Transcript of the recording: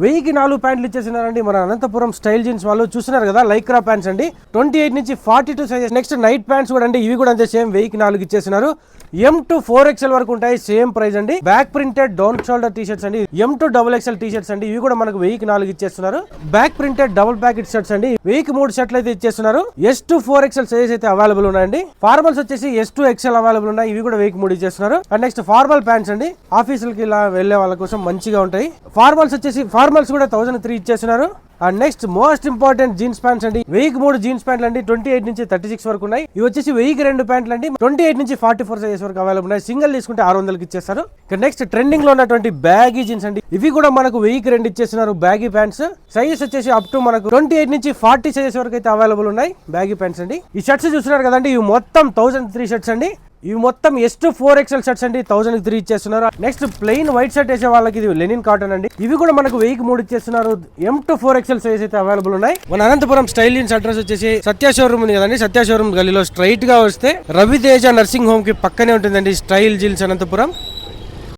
1000కి 4 ప్యాంట్లు ఇచ్చేసినారండి మన Anantapuram style jeans వాళ్ళు. చూస్తున్నారు కదా లైక్రా ప్యాంట్స్ అండి, 28 నుంచి 42 సైజెస్. నెక్స్ట్ నైట్ ప్యాంట్స్ కూడా అండి, ఇవి కూడా అంతే సేమ్ 1000కి 4 ఇచ్చేసినారు. M to 4XL వరకు ఉంటాయి, సేమ్ ప్రైస్ అండి. Back printed down shoulder T shirts అండి, M to XXL T shirts అండి, ఇవి కూడా మనకు 1000కి 4 ఇచ్చేస్తున్నారు. Back printed double packet shirts అండి, 1000కి 3 షర్ట్లు అయితే ఇచ్చేస్తున్నారు. S to 4XL సైజ్ అయితే అవైలబుల్ ఉన్నాయండి. ఫార్మల్స్ వచ్చేసి S to XL అవైలబుల్ ఉన్నాయి, ఇవి కూడా 1000కి 3 ఇచ్చేస్తున్నారు. అండ్ నెక్స్ట్ ఫార్మల్ ప్యాంట్స్ అండి, ఆఫీసులకి ఇలా వెళ్లే వాళ్ళ కోసం మంచిగా ఉంటాయి. ఫార్మల్స్ వచ్చేసి ఫార్మల్స్ కూడా 1003 ఇచ్చేస్తున్నారు. And next most important jeans pants అండి, 1000కి 3 జీన్స్ ప్యాంట్లు అండి, 28 నుంచి 36 వరకు ఉన్నాయి. ఇవి వచ్చేసి 1000కి 2 ప్యాంట్లు అండి, 28 నుంచి 44 సైజెస్ వరకు అవైలబుల్ ఉన్నాయి. సింగిల్ తీసుకుంటే 600కి ఇచ్చేస్తారు. నెక్స్ట్ ట్రెండింగ్ లో ఉన్నటువంటి బ్యాగీ జీన్స్ అండి, ఇవి కూడా మనకు 1000కి 2 ఇచ్చేస్తున్నారు. బ్యాగీ ప్యాంట్స్ సైజెస్ వచ్చేసి అప్ టు మనకు 28 నుంచి 40 సైజెస్ వరకు అయితే అవైలబుల్ ఉన్నాయి బ్యాగీ ప్యాంట్స్ అండి. ఈ షర్ట్స్ చూస్తున్నారు కదండి, ఇవి మొత్తం 1003 షర్ట్స్ అండి. ఇవి మొత్తం S to 4XL షర్ట్స్ అండి, 1003 ఇచ్చేస్తున్నారు. నెక్స్ట్ ప్లెయిన్ వైట్ షర్ట్ వేసే వాళ్ళకి ఇది లెనిన్ కాటన్ అండి, ఇవి కూడా మనకు 1000కి 3 ఇచ్చేస్తున్నారు. M to 4XL సైజ్ అయితే అవైలబుల్ ఉన్నాయి. మన అనంతపురం స్టైల్ జీన్స్ అడ్రస్ వచ్చేసి సత్య షోరూమ్ ఉంది కదండి, సత్య షోరూమ్ గల్లీలో స్ట్రైట్ గా వస్తే రవితేజ నర్సింగ్ హోమ్ కి పక్కనే ఉంటుందండి స్టైల్ జీన్స్ అనంతపురం.